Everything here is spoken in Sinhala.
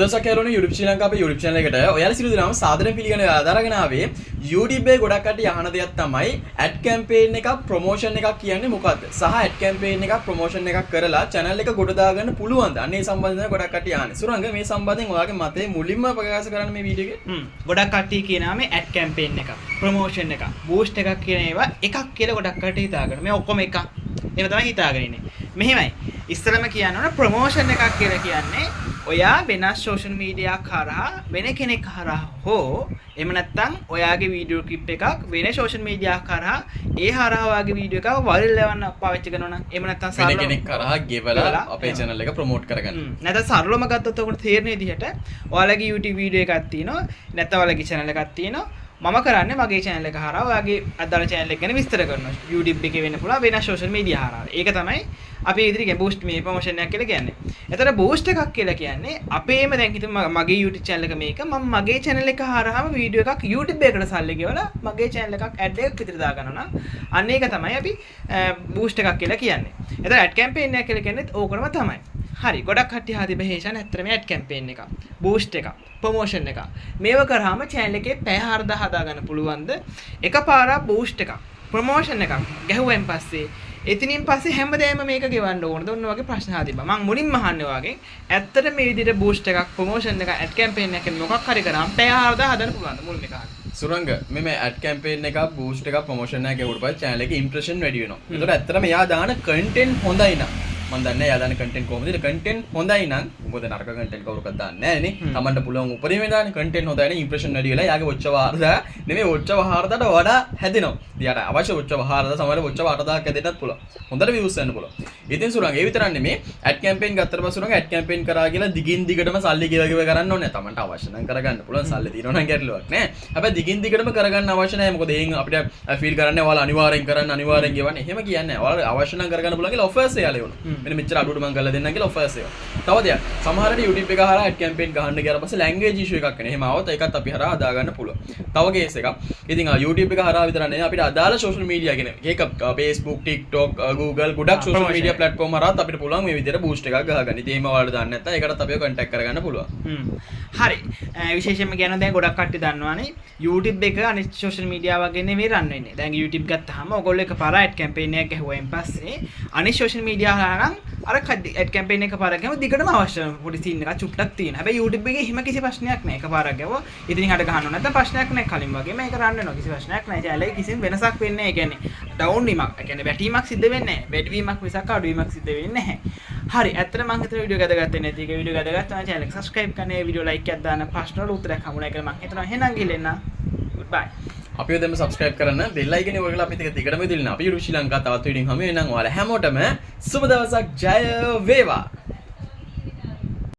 දවසක් කැරෝනේ YouTube ශ්‍රී ලංකා අපේ YouTube channel එකට ඔයාලා සියලු දෙනාම සාදරයෙන් පිළිගන්න ආදරගෙන ආවේ YouTube එකේ ගොඩක් කට්ටිය අහන දෙයක් තමයි ad campaign එකක් promotion එකක් කියන්නේ මොකද්ද සහ ad campaign එකක් promotion එකක් කරලා channel එක ගොඩ දාගන්න පුළුවන්ද අන්න ඒ සම්බන්ධයෙන් ගොඩක් කට්ටිය අහන්නේ සුරංග මේ සම්බන්ධයෙන් ඔයාගේ මතය මුලින්ම ප්‍රකාශ කරන්න මේ වීඩියෝ එකේ ගොඩක් කට්ටිය කියනවා මේ ad campaign එකක් promotion එකක් boost එකක් කියන ඒවා එකක් කියලා ගොඩක් කට්ටිය හිතාගෙන මේ ඔක්කොම එකක් එහෙම තමයි හිතාගෙන ඉන්නේ මෙහෙමයි ඉස්සරම කියනවා ප්‍රොමෝෂන් එකක් කියලා කියන්නේ ඔයා වෙනස් සෝෂල් මීඩියා කරා වෙන කෙනෙක් කරා හෝ එහෙම නැත්නම් ඔයාගේ වීඩියෝ ක්ලිප් එකක් වෙන සෝෂල් මීඩියා කරා ඒ හරහා ඔයාගේ වීඩියෝ එකව වයිරල් ලෙවන්න පාවිච්චි කරනවා නම් එහෙම නැත්නම් වෙන කෙනෙක් කරා ගෙවලා අපේ channel එක ප්‍රොමෝට් කරගන්න. නැත්නම් සරලවම ගත්තොත් ඔකට තේරෙන විදිහට ඔයාලගේ YouTube වීඩියෝ එකක් තියෙනවා නැත්නම් ඔයාලගේ channel එකක් තියෙනවා මම කරන්නේ මගේ channel එක හරහා ඔයාගේ අදාළ channel එක ගැන විස්තර කරනවා. YouTube එකේ වෙන්න පුළුවන් වෙන social media හරහා. ඒක තමයි අපි ඉදිරියට boost මේ promotion එකක් කියලා කියන්නේ. එතන boost එකක් කියලා කියන්නේ අපේම දැන් හිතමු මගේ YouTube channel එක මේක මම මගේ channel එක හරහාම වීඩියෝ එකක් YouTube එකකට සල්ලි ගෙවලා මගේ channel එකක් ad එකක් විතර දා ගන්නවා නම් අන්න ඒක තමයි අපි boost එකක් කියලා කියන්නේ. එතන ad campaign එකක් කියලා කියන්නේ ඕකම තමයි. හරි ගොඩක් කට්ටිය හදි බහේෂන් ඇත්තටම ad campaign එක boost එක promotion එක මේව කරාම channel එකේ පැය 4000 හදා ගන්න පුළුවන්ද එකපාරක් boost එකක් promotion එකක් ගැහුවෙන් පස්සේ එතනින් පස්සේ හැමදේම මේක ගෙවන්න ඕනද ඔන්න වගේ ප්‍රශ්න හදිබා මම මුලින්ම අහන්නේ වගේ ඇත්තට මේ විදිහට boost එකක් promotion එකක් ad campaign එකක් මොකක් හරි කරාම පැය 4000 හදන්න පුළුවන්ද මුලින්ම එක අහන්නේ සුරංග මේ ad campaign එකක් boost එකක් promotion එකක් ගෙවුවට පස්සේ channel එකේ impression වැඩි වෙනවා. ඒතකොට ඇත්තටම එයා දාන content හොඳයි නම් මම දන්නේ එයා දාන content කොහොමද? content හොඳයි නම් මොකද නරක content කවුරුකත් දාන්නේ නැහැ නේ. තමන්ට පුළුවන් උපරිමයෙන් දාන්න content හොඳයි නම් impression වැඩි වෙලා එයාගේ watch hour නෙමෙයි watch hour 4000ට වඩා හැදෙනවා. එයාට අවශ්‍ය watch hour 4000 සමහර watch hour 8000ක් හැදෙන්නත් පුළුවන්. හොඳට views යන්න පුළුවන්. ඉතින් සුරංග ඒ විතරක් නෙමෙයි ad campaign ගත්තට පස්සේ සුරංග ad campaign කරා කියලා දිගින් දිගටම සල්ලි ගෙව කරන්න ඕනේ. තමන්ට අවශ්‍ය නම් කරගන්න පුළුවන් සල්ලි තියෙනවා නම් ගැටලුවක් නෑ. හැබැයි දිගින් දිගටම කරගන්න අවශ්‍ය නැහැ. මොකද එයින් අපිට ෆීල් කරන්නේ ඔයාලා අනිවාර්යෙන් කරන්න අනිවාර්යෙන් ගෙවන්න. එහෙම කියන්නේ නැහැ. ඔයාලා අවශ්‍ය නම් කරගන්න පුළුවන් කියලා offers එයාලා එවනවා. මෙන්න මෙච්චර අඩුවට මම කරලා දෙන්නම් කියලා offers එනවා. තව දෙයක්. සමහරට YouTube එක හරහා ad campaign ගහන්න ගියාට පස්සේ language issue එකක් එනවා. එහෙම આવොත් ඒකත් අපි හරහා හදා ගන්න පුළුවන්. තව කේස් එකක්. ඉතින් YouTube එක හරහා විතර නෙවෙයි අපිට අදාළ social media කියන ඒක Facebook, TikTok, Google ගොඩක් social media platform හරහාත් අපිට පුළුවන් මේ විදිහට boost එකක් ගහගන්න. ඉතින් එහෙම ඔයාලට දන්නේ නැත්නම් ඒකටත් අපිව contact කරගන්න පුළුවන්. හරි. විශේෂයෙන්ම කියනවා දැන් ගොඩක් කට්ටිය දන්නවානේ YouTube එක අනිත් social media වගේ නෙමෙයි run වෙන්නේ. දැන් YouTube ගත්තාම ඔයගොල්ලෝ එකපාර ad campaign එකක් ගැහුවෙන් පස්සේ අනිත් social media හරහා නම් අර ad campaign එක පාරක් ගම දිගටම අවශ්‍ය පොඩි scene එකක් චුට්ටක් තියෙනවා. හැබැයි YouTube එකේ එහෙම කිසි ප්‍රශ්නයක් නැහැ. එකපාරක් ගැවුවා ඉතින් හට ගහන්න නැත්නම් ප්‍රශ්නයක් නැහැ. කලින් වගේම ඒක run වෙනවා. කිසි ප්‍රශ්නයක් නැහැ. channel එකේ කිසිම වෙනසක් වෙන්නේ නැහැ. ඒ කියන්නේ down වීමක්, ඒ කියන්නේ වැටීමක් සිද්ධ වෙන්නේ නැහැ. වැඩිවීමක් මිසක් අඩුවීමක් සිද්ධ වෙන්නේ නැහැ. හරි. ඇත්තට මම හිතන වීඩියෝ ගදගත්තේ නැති එක වීඩියෝ ගදගත්තා නම් channel එක subscribe කරන්න, වීඩියෝ like එකක් දාන්න, ප්‍රශ්න වල උත්තරයක් හමුනා කියලා මම හිතනවා. එහෙනම් ගිහින් goodbye. අපිව දෙන්න subscribe කරන්න bell icon එක ඔයගොල්ලෝ අපිත් එක්ක දිගටම දෙන්න. අපි YouTube ශ්‍රී ලංකා තවත් වීඩියෝ හමු වෙනනම් ඔයාලා හැමෝටම සුබ දවසක් ජය වේවා.